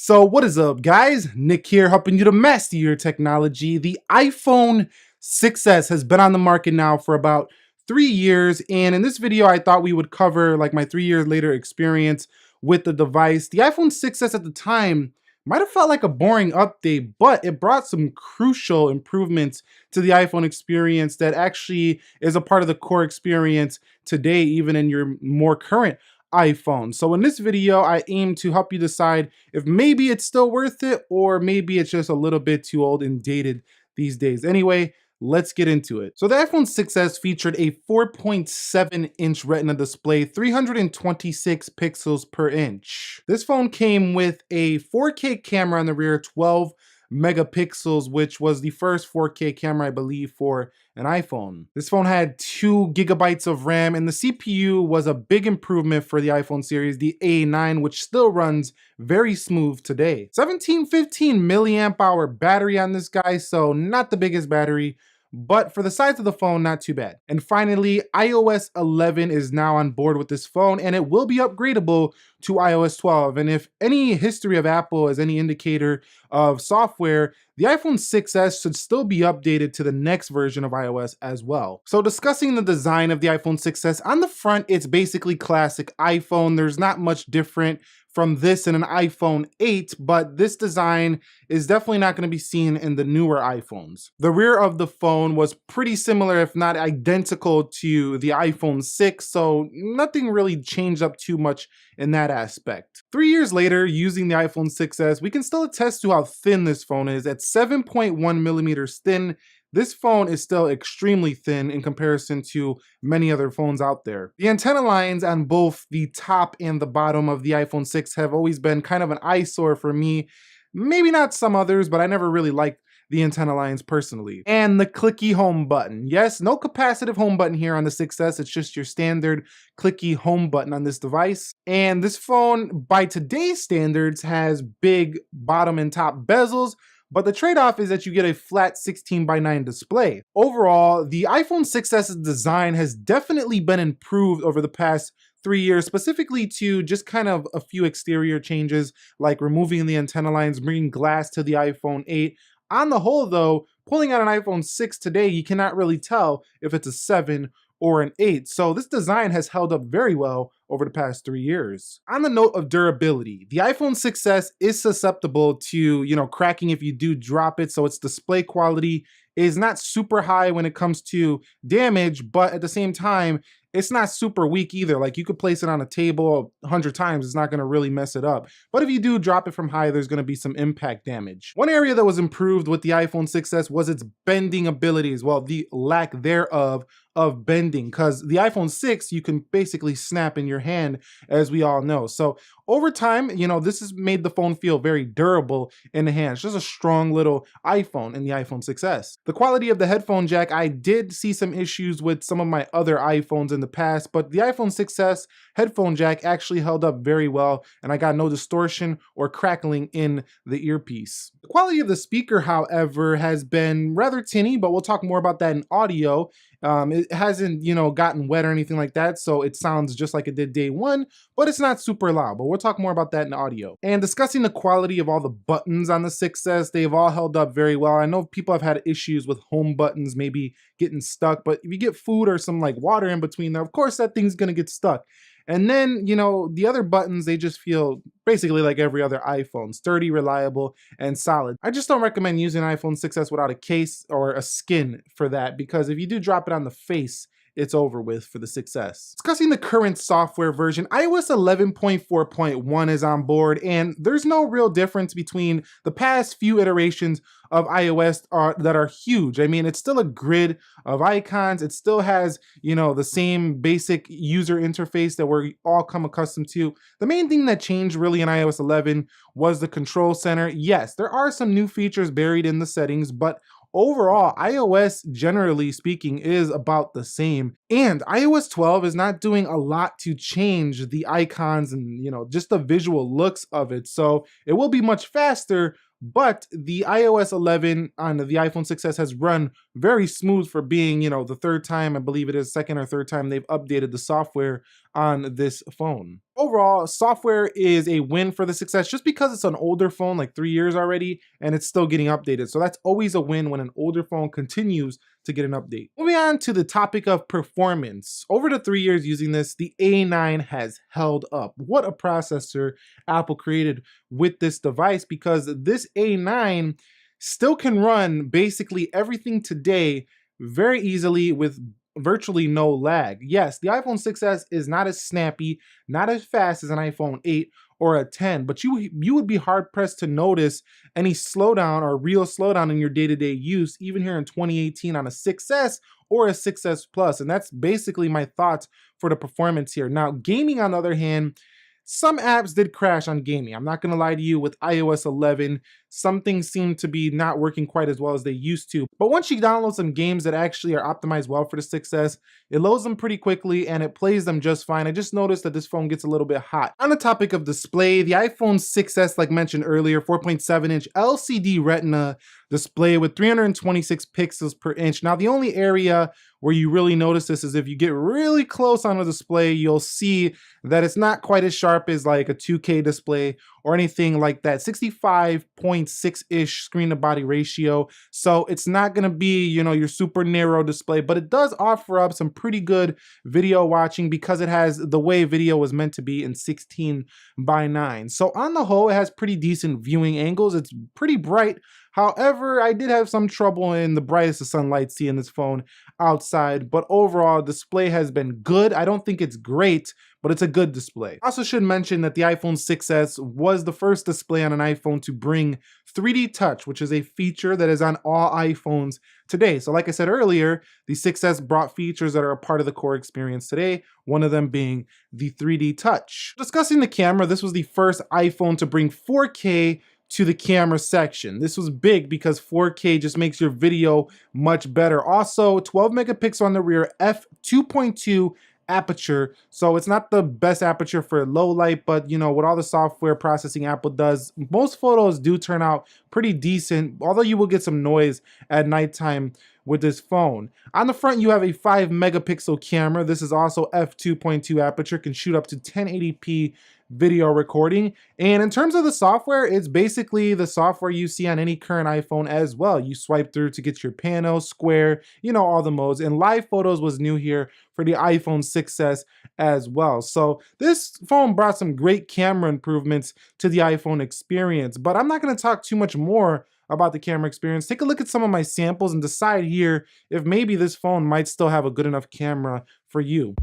So what is up, guys? Nick here, helping you to master your technology. The iPhone 6s has been on the market now for about 3 years, and in this video I thought we would cover like my 3 years later experience with the device. The iPhone 6s at the time might have felt like a boring update, but it brought some crucial improvements to the iPhone experience that actually is a part of the core experience today, even in your more current iPhone. So in this video, I aim to help you decide if maybe it's still worth it or maybe it's just a little bit too old and dated these days. Anyway, let's get into it. So the iPhone 6s featured a 4.7-inch Retina display, 326 pixels per inch. This phone came with a 4K camera on the rear, 12 megapixels, which was the first 4K camera, I believe, for an iPhone. This phone had 2 gigabytes of RAM, and the CPU was a big improvement for the iPhone series, the A9, which still runs very smooth today. 1715 milliamp hour battery on this guy, so not the biggest battery, but for the size of the phone, not too bad. And finally, iOS 11 is now on board with this phone, and it will be upgradable to iOS 12. And if any history of Apple is any indicator of software, the iPhone 6s should still be updated to the next version of iOS as well. So discussing the design of the iPhone 6s, on the front, it's basically classic iPhone. There's not much different from this in an iPhone 8, but this design is definitely not going to be seen in the newer iPhones. The rear of the phone was pretty similar, if not identical, to the iPhone 6, so nothing really changed up too much in that aspect. 3 years later, using the iPhone 6s, we can still attest to how thin this phone is. At 7.1 millimeters thin, this phone is still extremely thin in comparison to many other phones out there. The antenna lines on both the top and the bottom of the iPhone 6 have always been kind of an eyesore for me. Maybe not some others, but I never really liked the antenna lines personally. And the clicky home button. Yes, no capacitive home button here on the 6s. It's just your standard clicky home button on this device. And this phone, by today's standards, has big bottom and top bezels, but the trade-off is that you get a flat 16:9 display. Overall, the iPhone 6s's design has definitely been improved over the past 3 years, specifically to just kind of a few exterior changes, like removing the antenna lines, bringing glass to the iPhone 8. On the whole though, pulling out an iPhone 6 today, you cannot really tell if it's a 7 or an 8. So this design has held up very well over the past 3 years. On the note of durability, the iPhone 6s is susceptible to, cracking if you do drop it, so its display quality is not super high when it comes to damage, but at the same time, it's not super weak either. Like, you could place it on a table 100 times, it's not gonna really mess it up. But if you do drop it from high, there's gonna be some impact damage. One area that was improved with the iPhone 6s was its bending abilities, well, the lack thereof of bending, because the iPhone 6 you can basically snap in your hand, as we all know. So over time, this has made the phone feel very durable in the hand. It's just a strong little iPhone in the iPhone 6s. The quality of the headphone jack, I did see some issues with some of my other iPhones in the past, but the iPhone 6s headphone jack actually held up very well, and I got no distortion or crackling in the earpiece. The quality of the speaker, however, has been rather tinny, but we'll talk more about that in audio. It hasn't, gotten wet or anything like that, so it sounds just like it did day one, but it's not super loud, but we'll talk more about that in audio. And discussing the quality of all the buttons on the 6s, they've all held up very well. I know people have had issues with home buttons maybe getting stuck, but if you get food or some like water in between there, of course that thing's gonna get stuck. And then, the other buttons, they just feel basically like every other iPhone, sturdy, reliable, and solid. I just don't recommend using an iPhone 6s without a case or a skin for that, because if you do drop it on the face, it's over with for the 6s. Discussing the current software version, iOS 11.4.1 is on board, and there's no real difference between the past few iterations of iOS that are huge. I mean, it's still a grid of icons. It still has, the same basic user interface that we're all come accustomed to. The main thing that changed really in iOS 11 was the control center. Yes, there are some new features buried in the settings, but overall, iOS, generally speaking, is about the same. And iOS 12 is not doing a lot to change the icons and, just the visual looks of it. So it will be much faster, but the iOS 11 on the iPhone 6s has run very smooth for being, the third time, I believe it is second or third time they've updated the software on this phone. Overall, software is a win for the success just because it's an older phone, like 3 years already, and it's still getting updated. So that's always a win when an older phone continues to get an update. Moving on to the topic of performance. Over the 3 years using this, the A9 has held up. What a processor Apple created with this device, because this A9 still can run basically everything today very easily with virtually no lag. Yes, the iPhone 6s is not as snappy, not as fast as an iPhone 8 or a 10, but you would be hard pressed to notice any slowdown or real slowdown in your day-to-day use, even here in 2018 on a 6s or a 6s Plus. And that's basically my thoughts for the performance here. Now, gaming on the other hand, some apps did crash on gaming. I'm not gonna lie to you, with iOS 11, some things seem to be not working quite as well as they used to. But once you download some games that actually are optimized well for the 6S, it loads them pretty quickly and it plays them just fine. I just noticed that this phone gets a little bit hot. On the topic of display, the iPhone 6S, like mentioned earlier, 4.7-inch LCD Retina display with 326 pixels per inch. Now, the only area where you really notice this is if you get really close on the display, you'll see that it's not quite as sharp as like a 2K display or anything like that. 65.6-ish screen to body ratio. So it's not gonna be, your super narrow display, but it does offer up some pretty good video watching because it has the way video was meant to be in 16:9. So on the whole, it has pretty decent viewing angles. It's pretty bright. However, I did have some trouble in the brightest of sunlight seeing this phone outside, but overall, display has been good. I don't think it's great, but it's a good display. I also should mention that the iPhone 6s was the first display on an iPhone to bring 3D Touch, which is a feature that is on all iPhones today. So like I said earlier, the 6s brought features that are a part of the core experience today, one of them being the 3D Touch. Discussing the camera, this was the first iPhone to bring 4K to the camera section. This was big because 4K just makes your video much better. Also, 12 megapixel on the rear, f2.2 aperture. So it's not the best aperture for low light, but with all the software processing Apple does, most photos do turn out pretty decent, although you will get some noise at nighttime with this phone. On the front, you have a 5 megapixel camera. This is also f2.2 aperture, can shoot up to 1080p video recording. And in terms of the software, it's basically the software you see on any current iPhone as well. You swipe through to get your panel, square, all the modes. And live photos was new here for the iPhone 6s as well. So this phone brought some great camera improvements to the iPhone experience, but I'm not going to talk too much more about the camera experience. Take a look at some of my samples and decide here if maybe this phone might still have a good enough camera for you.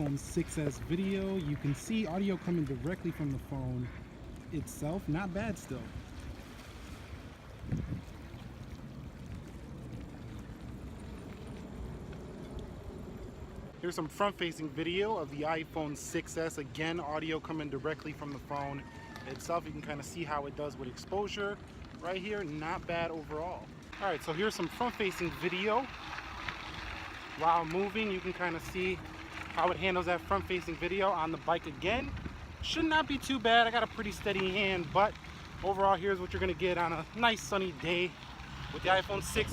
iPhone 6s video. You can see audio coming directly from the phone itself. Not bad still. Here's some front-facing video of the iPhone 6s. Again, audio coming directly from the phone itself. You can kind of see how it does with exposure right here. Not bad overall. All right, so here's some front-facing video. While moving, you can kind of see how it handles that front-facing video on the bike again. Should not be too bad. I got a pretty steady hand, but overall, here's what you're gonna get on a nice sunny day with the iPhone 6s,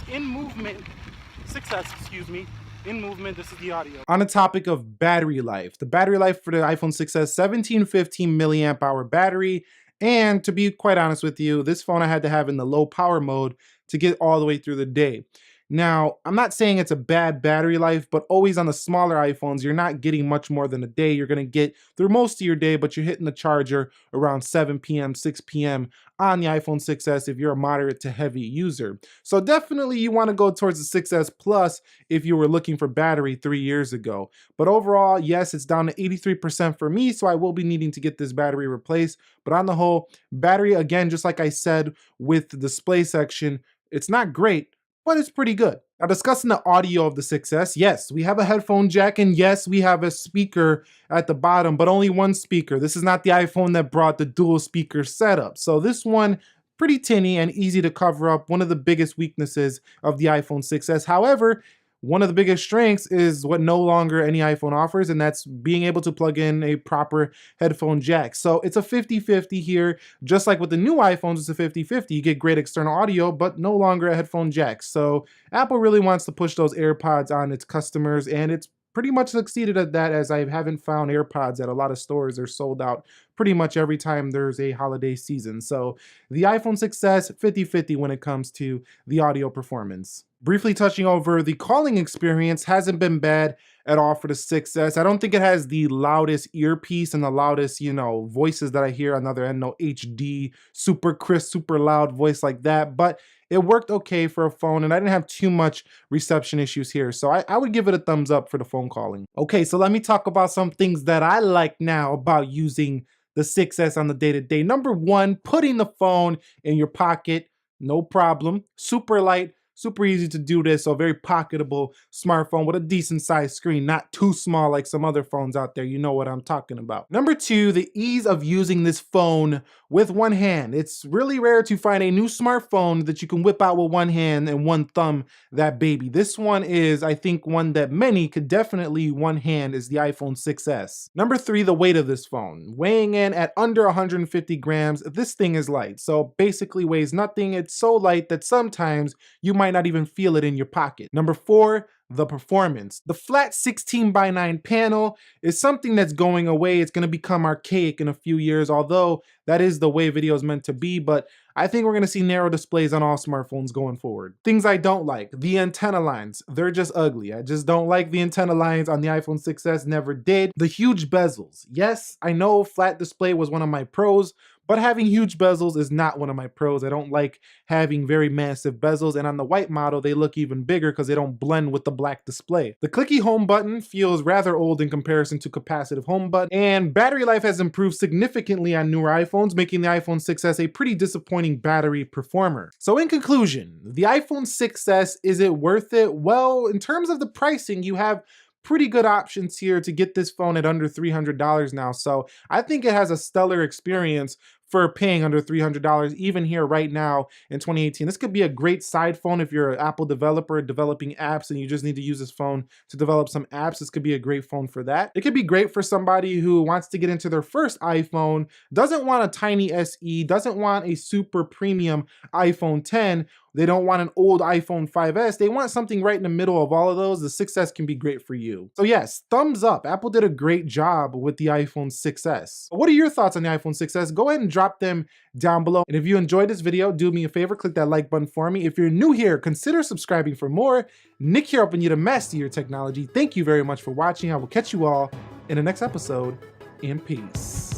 excuse me. In movement, this is the audio. On the topic of battery life, the battery life for the iPhone 6s, 1715 milliamp hour battery. And to be quite honest with you, this phone I had to have in the low power mode to get all the way through the day. Now, I'm not saying it's a bad battery life, but always on the smaller iPhones, you're not getting much more than a day. You're gonna get through most of your day, but you're hitting the charger around 7 p.m., 6 p.m. on the iPhone 6s if you're a moderate to heavy user. So definitely you wanna go towards the 6s Plus if you were looking for battery 3 years ago. But overall, yes, it's down to 83% for me, so I will be needing to get this battery replaced. But on the whole, battery, again, just like I said with the display section, it's not great, but it's pretty good. Now, discussing the audio of the 6s, yes, we have a headphone jack, and yes, we have a speaker at the bottom, but only one speaker. This is not the iPhone that brought the dual speaker setup. So this one, pretty tinny and easy to cover up, one of the biggest weaknesses of the iPhone 6s. However, one of the biggest strengths is what no longer any iPhone offers, and that's being able to plug in a proper headphone jack. So it's a 50-50 here. Just like with the new iPhones, it's a 50-50. You get great external audio, but no longer a headphone jack. So Apple really wants to push those AirPods on its customers, and it's pretty much succeeded at that, as I haven't found AirPods at a lot of stores. They're sold out pretty much every time there's a holiday season. So the iPhone 6s, 50-50 when it comes to the audio performance. Briefly touching over the calling experience, hasn't been bad at all for the 6s. I don't think it has the loudest earpiece and the loudest, voices that I hear on the other end, no HD, super crisp, super loud voice like that, but it worked okay for a phone, and I didn't have too much reception issues here. So I would give it a thumbs up for the phone calling. Okay, so let me talk about some things that I like now about using the 6s on the day-to-day. Number one, putting the phone in your pocket, no problem. Super light, super easy to do this, so a very pocketable smartphone with a decent sized screen, not too small like some other phones out there. You know what I'm talking about. Number two, the ease of using this phone with one hand. It's really rare to find a new smartphone that you can whip out with one hand and one thumb that baby. This one is, I think, one that many could definitely one hand is the iPhone 6s. Number three, the weight of this phone. Weighing in at under 150 grams, this thing is light. So basically weighs nothing. It's so light that sometimes you might not even feel it in your pocket. Number four, the performance. The flat 16:9 panel is something that's going away. It's going to become archaic in a few years, although that is the way video is meant to be, but I think we're going to see narrow displays on all smartphones going forward. Things I don't like, the antenna lines. They're just ugly. I just don't like the antenna lines on the iPhone 6s, never did. The huge bezels. Yes, I know flat display was one of my pros, but having huge bezels is not one of my pros. I don't like having very massive bezels, and on the white model, they look even bigger because they don't blend with the black display. The clicky home button feels rather old in comparison to capacitive home button, and battery life has improved significantly on newer iPhones, making the iPhone 6s a pretty disappointing battery performer. So in conclusion, the iPhone 6s, is it worth it? Well, in terms of the pricing, you have pretty good options here to get this phone at under $300 now. So I think it has a stellar experience for paying under $300 even here right now in 2018. This could be a great side phone if you're an Apple developer developing apps and you just need to use this phone to develop some apps. This could be a great phone for that. It could be great for somebody who wants to get into their first iPhone, doesn't want a tiny SE, doesn't want a super premium iPhone 10, they don't want an old iPhone 5S, they want something right in the middle of all of those. The 6S can be great for you. So yes, thumbs up. Apple did a great job with the iPhone 6S. What are your thoughts on the iPhone 6S? Go ahead and drop them down below. And if you enjoyed this video, do me a favor, click that like button for me. If you're new here, consider subscribing for more. Nick here, helping you to master your technology. Thank you very much for watching. I will catch you all in the next episode, and peace.